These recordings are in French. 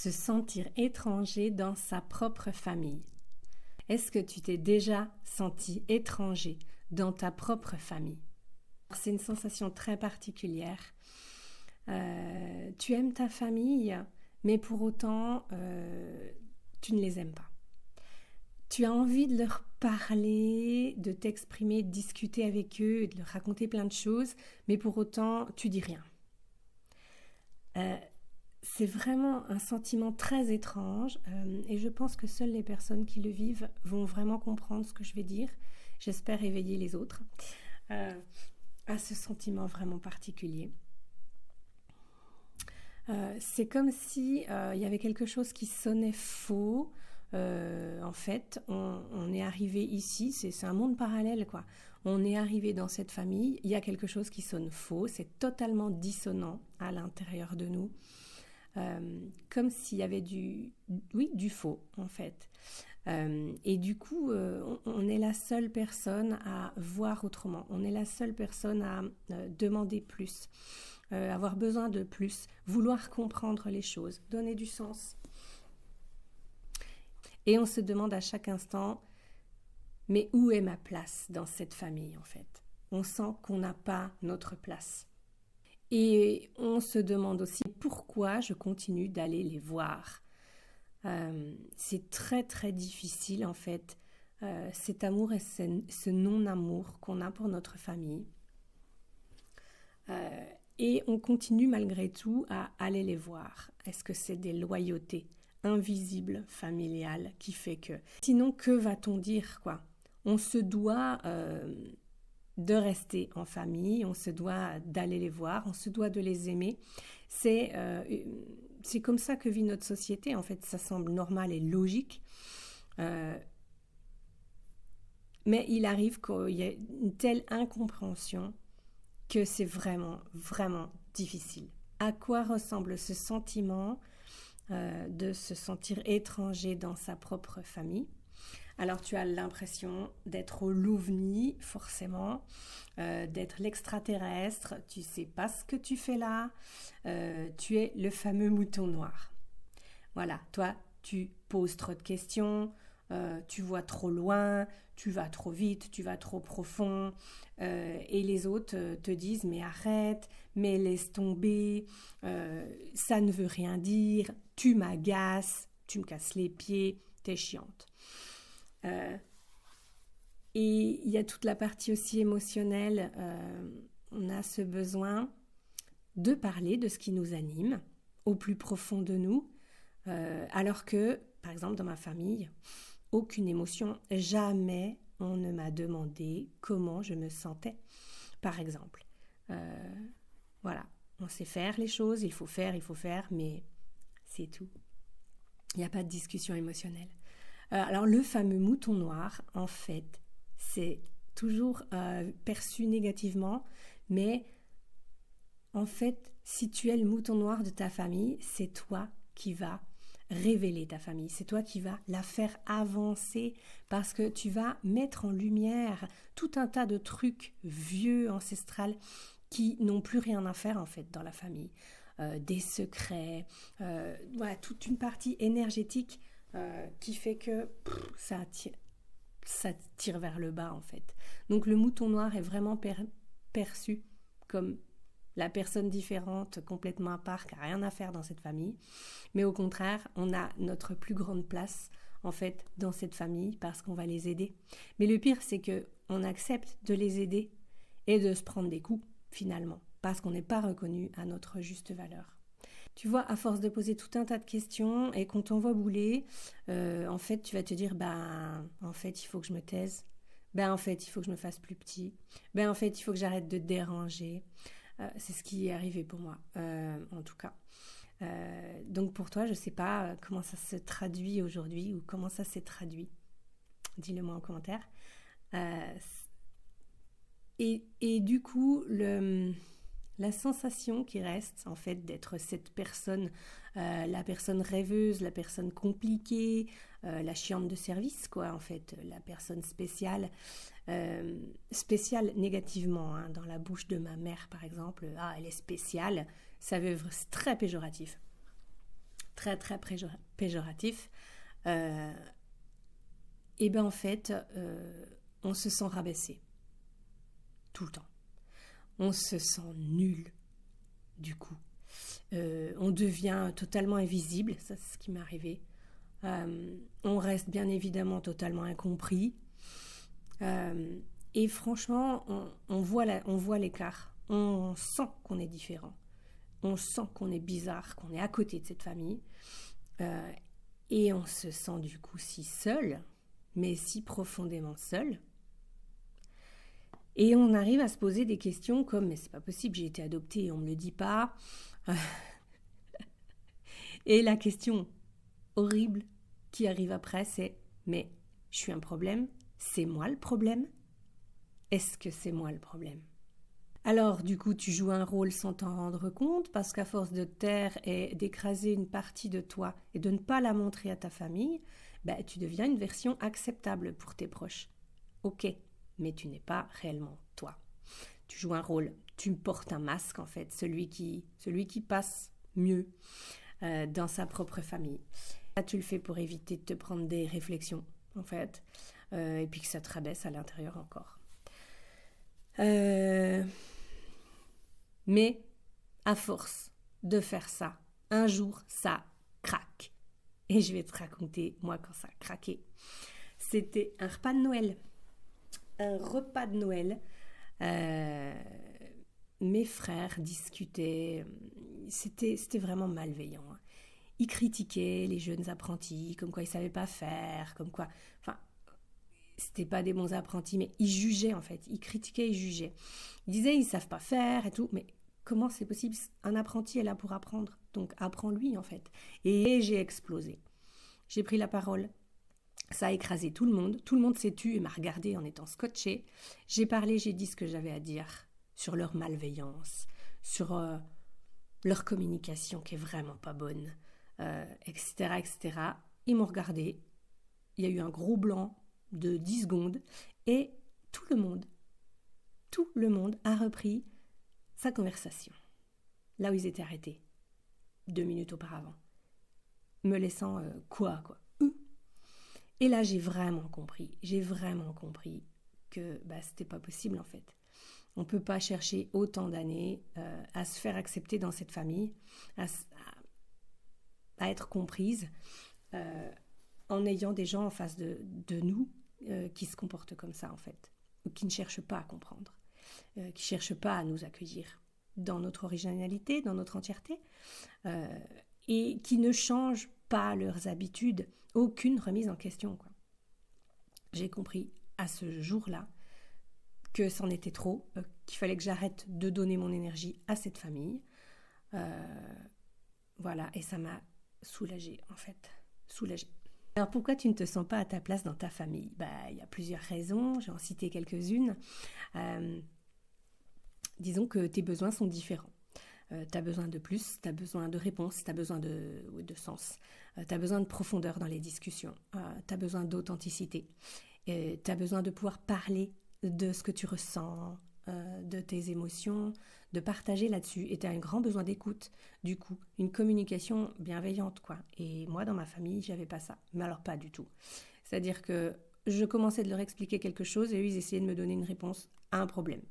se sentir étranger dans sa propre famille. Est-ce que tu t'es déjà senti étranger dans ta propre famille? C'est une sensation très particulière. Tu aimes ta famille, mais pour autant, tu ne les aimes pas. Tu as envie de leur parler, de t'exprimer, de discuter avec eux, de leur raconter plein de choses, mais pour autant, tu dis rien. C'est vraiment un sentiment très étrange et je pense que seules les personnes qui le vivent vont vraiment comprendre ce que je vais dire. J'espère éveiller les autres à ce sentiment vraiment particulier. C'est comme si il y avait quelque chose qui sonnait faux. En fait, on est arrivé ici, c'est un monde parallèle, quoi. On est arrivé dans cette famille, il y a quelque chose qui sonne faux, c'est totalement dissonant à l'intérieur de nous. Comme s'il y avait du faux, en fait. Et du coup, on est la seule personne à voir autrement. On est la seule personne à demander plus, avoir besoin de plus, vouloir comprendre les choses, donner du sens. Et on se demande à chaque instant, mais où est ma place dans cette famille, en fait? On sent qu'on n'a pas notre place. Et on se demande aussi pourquoi je continue d'aller les voir. C'est très très difficile en fait, cet amour et ce non-amour qu'on a pour notre famille. Et on continue malgré tout à aller les voir. Est-ce que c'est des loyautés invisibles, familiales, qui fait que... Sinon, que va-t-on dire, quoi? On se doit... de rester en famille, on se doit d'aller les voir, on se doit de les aimer. C'est comme ça que vit notre société, en fait, ça semble normal et logique. Mais il arrive qu'il y ait une telle incompréhension que c'est vraiment, vraiment difficile. À quoi ressemble ce sentiment de se sentir étranger dans sa propre famille? Alors tu as l'impression d'être l'ovni, forcément, d'être l'extraterrestre, tu ne sais pas ce que tu fais là, tu es le fameux mouton noir. Voilà, toi tu poses trop de questions, tu vois trop loin, tu vas trop vite, tu vas trop profond, et les autres te disent mais arrête, mais laisse tomber, ça ne veut rien dire, tu m'agaces, tu me casses les pieds, t'es chiante. Et il y a toute la partie aussi émotionnelle, on a ce besoin de parler de ce qui nous anime au plus profond de nous, alors que, par exemple, dans ma famille, aucune émotion, jamais on ne m'a demandé comment je me sentais, par exemple. Voilà, on sait faire les choses, il faut faire, mais c'est tout. Il n'y a pas de discussion émotionnelle. Alors le fameux mouton noir, en fait, c'est toujours perçu négativement, mais en fait, si tu es le mouton noir de ta famille, c'est toi qui vas révéler ta famille, c'est toi qui vas la faire avancer parce que tu vas mettre en lumière tout un tas de trucs vieux, ancestrales, qui n'ont plus rien à faire en fait dans la famille. Des secrets, voilà, toute une partie énergétique qui fait que ça tire vers le bas en fait. Donc le mouton noir est vraiment perçu comme la personne différente, complètement à part, qui n'a rien à faire dans cette famille. Mais au contraire, on a notre plus grande place en fait dans cette famille parce qu'on va les aider. Mais le pire, c'est qu'on accepte de les aider et de se prendre des coups finalement parce qu'on n'est pas reconnu à notre juste valeur. Tu vois, à force de poser tout un tas de questions et qu'on t'envoie bouler, en fait, tu vas te dire, en fait, il faut que je me taise. En fait, il faut que je me fasse plus petit. En fait, il faut que j'arrête de te déranger. C'est ce qui est arrivé pour moi, en tout cas. Donc pour toi, je ne sais pas comment ça se traduit aujourd'hui ou comment ça s'est traduit. Dis-le moi en commentaire. Et du coup, la sensation qui reste, en fait, d'être cette personne, la personne rêveuse, la personne compliquée, la chiante de service, quoi, en fait, la personne spéciale négativement, hein, dans la bouche de ma mère, par exemple, elle est spéciale, c'est très péjoratif. très très péjoratif, et ben en fait, on se sent rabaissé tout le temps. On se sent nul, du coup. On devient totalement invisible, ça c'est ce qui m'est arrivé. On reste bien évidemment totalement incompris. Et franchement, on voit l'écart. On sent qu'on est différent. On sent qu'on est bizarre, qu'on est à côté de cette famille. Et on se sent du coup si seul, mais si profondément seul. Et on arrive à se poser des questions comme « mais c'est pas possible, j'ai été adoptée et on me le dit pas ». Et la question horrible qui arrive après, c'est « mais je suis un problème, c'est moi le problème ? Est-ce que c'est moi le problème ?» Alors, du coup, tu joues un rôle sans t'en rendre compte parce qu'à force de te taire et d'écraser une partie de toi et de ne pas la montrer à ta famille, tu deviens une version acceptable pour tes proches. Ok, mais tu n'es pas réellement toi. Tu joues un rôle, tu portes un masque en fait, celui qui passe mieux dans sa propre famille. Là, tu le fais pour éviter de te prendre des réflexions en fait, et puis que ça te rabaisse à l'intérieur encore. Mais à force de faire ça, un jour ça craque. Et je vais te raconter moi quand ça a craqué. C'était un repas de Noël. Un repas de Noël. Mes frères discutaient. C'était vraiment malveillant. Ils critiquaient les jeunes apprentis, comme quoi ils ne savaient pas faire, comme quoi... Enfin, c'était pas des bons apprentis, mais ils jugeaient en fait. Ils critiquaient, ils jugeaient. Ils disaient ils ne savent pas faire et tout, mais comment c'est possible ? Un apprenti est là pour apprendre, donc apprends-lui en fait. Et j'ai explosé. J'ai pris la parole. Ça a écrasé tout le monde s'est tu et m'a regardé en étant scotché. J'ai parlé, j'ai dit ce que j'avais à dire sur leur malveillance, sur leur communication qui est vraiment pas bonne, etc., etc. Ils m'ont regardé, il y a eu un gros blanc de 10 secondes et tout le monde a repris sa conversation, là où ils étaient arrêtés, 2 minutes auparavant, me laissant quoi. Et là, j'ai vraiment compris que c'était pas possible en fait. On peut pas chercher autant d'années à se faire accepter dans cette famille, à être comprise, en ayant des gens en face de nous qui se comportent comme ça en fait, ou qui ne cherchent pas à comprendre, qui cherchent pas à nous accueillir dans notre originalité, dans notre entièreté, et qui ne changent pas leurs habitudes, aucune remise en question, quoi. J'ai compris à ce jour-là que c'en était trop, qu'il fallait que j'arrête de donner mon énergie à cette famille. Voilà, et ça m'a soulagée, en fait. Soulagée. Alors, pourquoi tu ne te sens pas à ta place dans ta famille ? Il y a plusieurs raisons, j'ai en cité quelques-unes. Disons que tes besoins sont différents. Tu as besoin de plus, tu as besoin de réponses, tu as besoin de sens, tu as besoin de profondeur dans les discussions, tu as besoin d'authenticité, tu as besoin de pouvoir parler de ce que tu ressens, de tes émotions, de partager là-dessus. Et tu as un grand besoin d'écoute, du coup, une communication bienveillante, quoi. Et moi, dans ma famille, j'avais pas ça, mais alors pas du tout. C'est-à-dire que je commençais de leur expliquer quelque chose et eux, ils essayaient de me donner une réponse à un problème.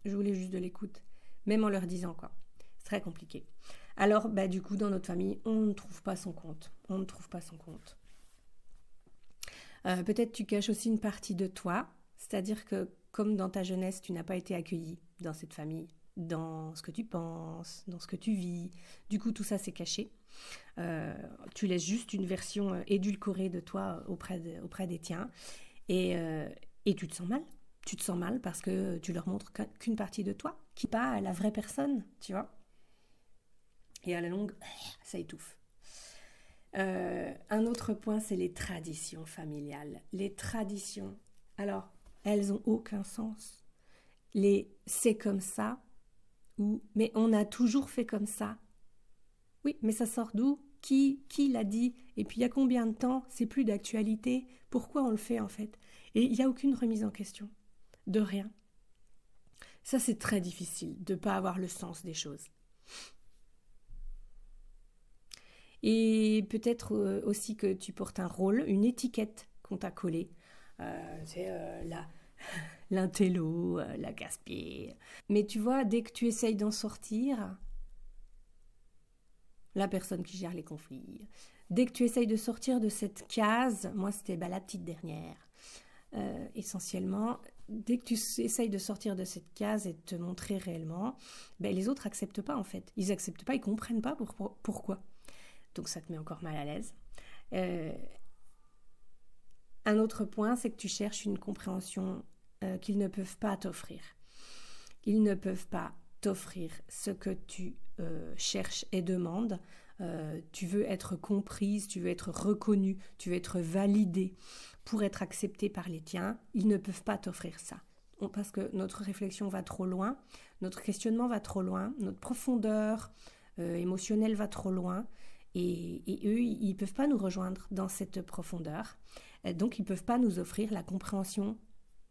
Je voulais juste de l'écoute, même en leur disant, quoi. C'est très compliqué. Alors, du coup, dans notre famille, on ne trouve pas son compte. Peut-être tu caches aussi une partie de toi, c'est-à-dire que comme dans ta jeunesse, tu n'as pas été accueilli dans cette famille, dans ce que tu penses, dans ce que tu vis. Du coup, tout ça, c'est caché. Tu laisses juste une version édulcorée de toi auprès des tiens. Et tu te sens mal. Tu te sens mal parce que tu leur montres qu'une partie de toi, qui n'est pas la vraie personne, tu vois. Et à la longue, ça étouffe. Un autre point, c'est les traditions familiales. Les traditions, alors, elles n'ont aucun sens. C'est comme ça, ou mais on a toujours fait comme ça. Oui, mais ça sort d'où ? Qui l'a dit ? Et puis il y a combien de temps ? C'est plus d'actualité. Pourquoi on le fait en fait ? Et il n'y a aucune remise en question. De rien. Ça, c'est très difficile de ne pas avoir le sens des choses. Et peut-être aussi que tu portes un rôle, une étiquette qu'on t'a collée. C'est l'intello, la gaspille. Mais tu vois, dès que tu essayes d'en sortir, la personne qui gère les conflits, dès que tu essayes de sortir de cette case, moi c'était la petite dernière, essentiellement, dès que tu essayes de sortir de cette case et de te montrer réellement, les autres n'acceptent pas en fait. Ils n'acceptent pas, ils ne comprennent pas pourquoi. Donc ça te met encore mal à l'aise. Un autre point, c'est que tu cherches une compréhension qu'ils ne peuvent pas t'offrir. Ils ne peuvent pas t'offrir ce que tu cherches et demandes. Tu veux être comprise, tu veux être reconnue, tu veux être validée pour être acceptée par les tiens. Ils ne peuvent pas t'offrir ça. Parce que notre réflexion va trop loin, notre questionnement va trop loin, notre profondeur émotionnelle va trop loin. Et eux, ils ne peuvent pas nous rejoindre dans cette profondeur. Donc, ils ne peuvent pas nous offrir la compréhension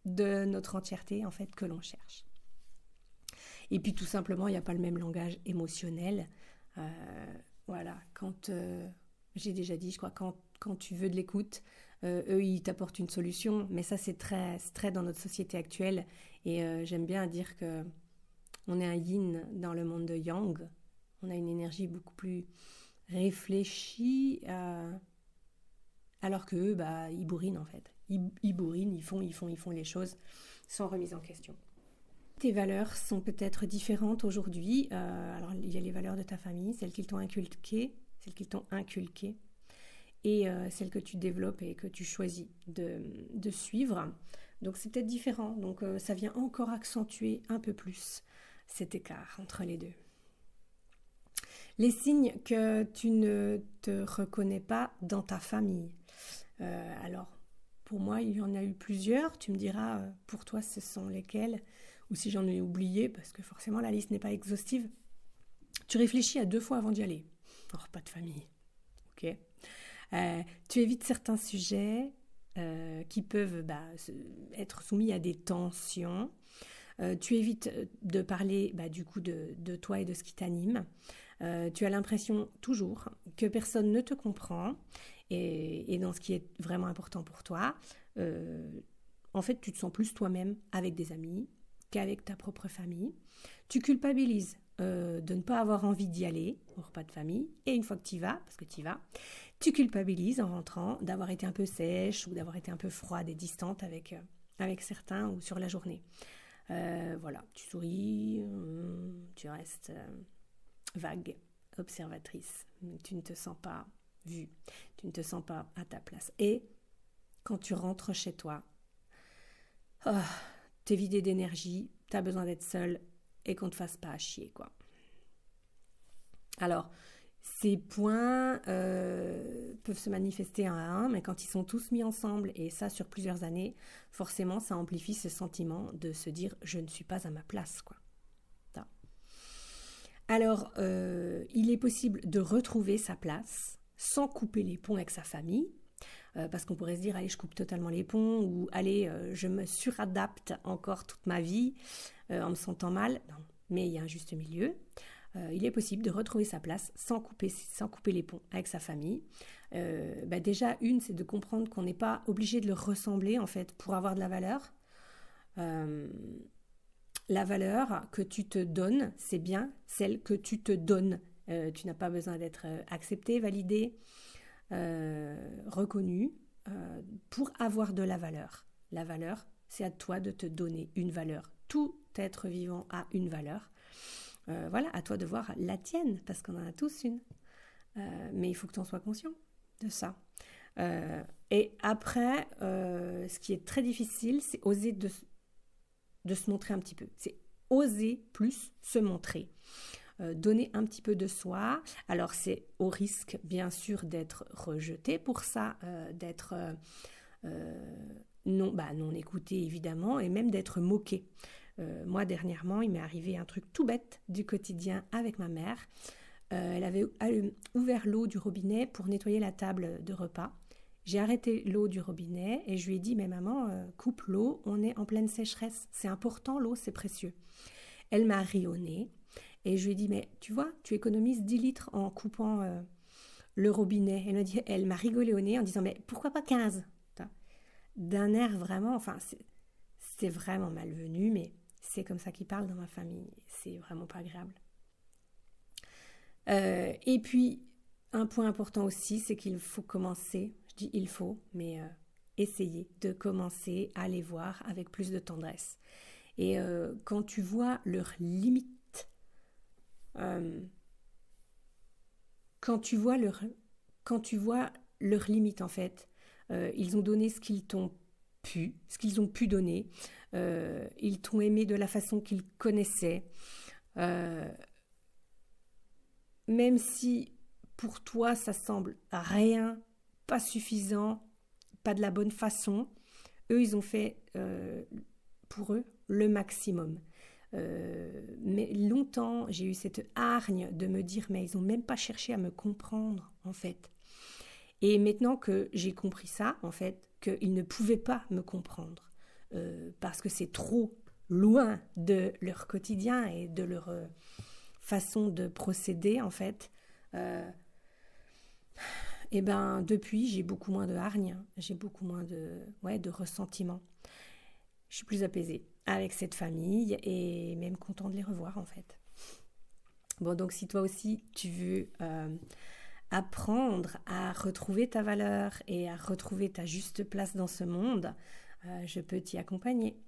de notre entièreté, en fait, que l'on cherche. Et puis, tout simplement, il n'y a pas le même langage émotionnel. Voilà, quand, j'ai déjà dit, je crois, quand tu veux de l'écoute, eux, ils t'apportent une solution. Mais ça, c'est très dans notre société actuelle. Et j'aime bien dire qu'on est un yin dans le monde de yang. On a une énergie beaucoup plus réfléchis alors qu'eux, ils bourrinent en fait. Ils bourrinent, ils font les choses sans remise en question. Tes valeurs sont peut-être différentes aujourd'hui. Alors il y a les valeurs de ta famille, celles qu'ils t'ont inculquées, et celles que tu développes et que tu choisis de suivre. Donc c'est peut-être différent. Donc ça vient encore accentuer un peu plus cet écart entre les deux. Les signes que tu ne te reconnais pas dans ta famille. Alors, pour moi, il y en a eu plusieurs. Tu me diras, pour toi, ce sont lesquels? Ou si j'en ai oublié, parce que forcément, la liste n'est pas exhaustive. Tu réfléchis à 2 fois avant d'y aller. Oh, pas de famille. Ok. Tu évites certains sujets qui peuvent être soumis à des tensions. Tu évites de parler du coup de toi et de ce qui t'anime. Tu as l'impression toujours que personne ne te comprend et dans ce qui est vraiment important pour toi, en fait, tu te sens plus toi-même avec des amis qu'avec ta propre famille. Tu culpabilises de ne pas avoir envie d'y aller au repas de famille et une fois que tu y vas, parce que tu y vas, tu culpabilises en rentrant d'avoir été un peu sèche ou d'avoir été un peu froide et distante avec certains ou sur la journée. Voilà, tu souris, tu restes vague, observatrice. Tu ne te sens pas vue, tu ne te sens pas à ta place. Et quand tu rentres chez toi, t'es vidé d'énergie, t'as besoin d'être seule et qu'on te fasse pas à chier, quoi. Alors, ces points peuvent se manifester un à un, mais quand ils sont tous mis ensemble, et ça sur plusieurs années, forcément, ça amplifie ce sentiment de se dire « je ne suis pas à ma place », quoi. Alors, il est possible de retrouver sa place sans couper les ponts avec sa famille, parce qu'on pourrait se dire « allez, je coupe totalement les ponts » ou « allez, je me suradapte encore toute ma vie en me sentant mal ». Non, mais il y a un juste milieu. Il est possible de retrouver sa place sans couper les ponts avec sa famille. Déjà, c'est de comprendre qu'on n'est pas obligé de leur ressembler en fait pour avoir de la valeur. La valeur que tu te donnes, c'est bien celle que tu te donnes. Tu n'as pas besoin d'être accepté, validé, reconnu pour avoir de la valeur. La valeur, c'est à toi de te donner une valeur. Tout être vivant a une valeur. Voilà, à toi de voir la tienne, parce qu'on en a tous une. Mais il faut que tu en sois conscient de ça. Et après, ce qui est très difficile, c'est oser de se montrer un petit peu. C'est oser plus se montrer. Donner un petit peu de soi. Alors, c'est au risque, bien sûr, d'être rejeté pour ça, d'être non écouté, évidemment, et même d'être moqué. Moi, dernièrement, il m'est arrivé un truc tout bête du quotidien avec ma mère. Elle avait ouvert l'eau du robinet pour nettoyer la table de repas. J'ai arrêté l'eau du robinet et je lui ai dit « Mais maman, coupe l'eau, on est en pleine sécheresse. C'est important, l'eau, c'est précieux. » Elle m'a ri au nez et je lui ai dit « Mais tu vois, tu économises 10 litres en coupant le robinet. Elle m'a rigolé au nez en disant, mais pourquoi pas 15 d'un air vraiment, enfin, c'est vraiment malvenu, mais c'est comme ça qu'ils parlent dans ma famille. C'est vraiment pas agréable. Et puis, un point important aussi, c'est qu'il faut commencer, je dis il faut, mais essayer de commencer à les voir avec plus de tendresse. Et quand tu vois leurs limites, quand tu vois leurs limites en fait, ils ont donné ce ce qu'ils ont pu donner, ils t'ont aimé de la façon qu'ils connaissaient, euh, même si pour toi ça semble rien, pas suffisant, pas de la bonne façon, eux ils ont fait pour eux le maximum. Mais longtemps j'ai eu cette hargne de me dire mais ils n'ont même pas cherché à me comprendre en fait. Et maintenant que j'ai compris ça en fait, qu'ils ne pouvaient pas me comprendre parce que c'est trop loin de leur quotidien et de leur façon de procéder en fait, et ben depuis j'ai beaucoup moins de hargne, j'ai beaucoup moins de ressentiment. Je suis plus apaisée avec cette famille et même content de les revoir en fait. Bon, donc si toi aussi tu veux apprendre à retrouver ta valeur et à retrouver ta juste place dans ce monde, je peux t'y accompagner.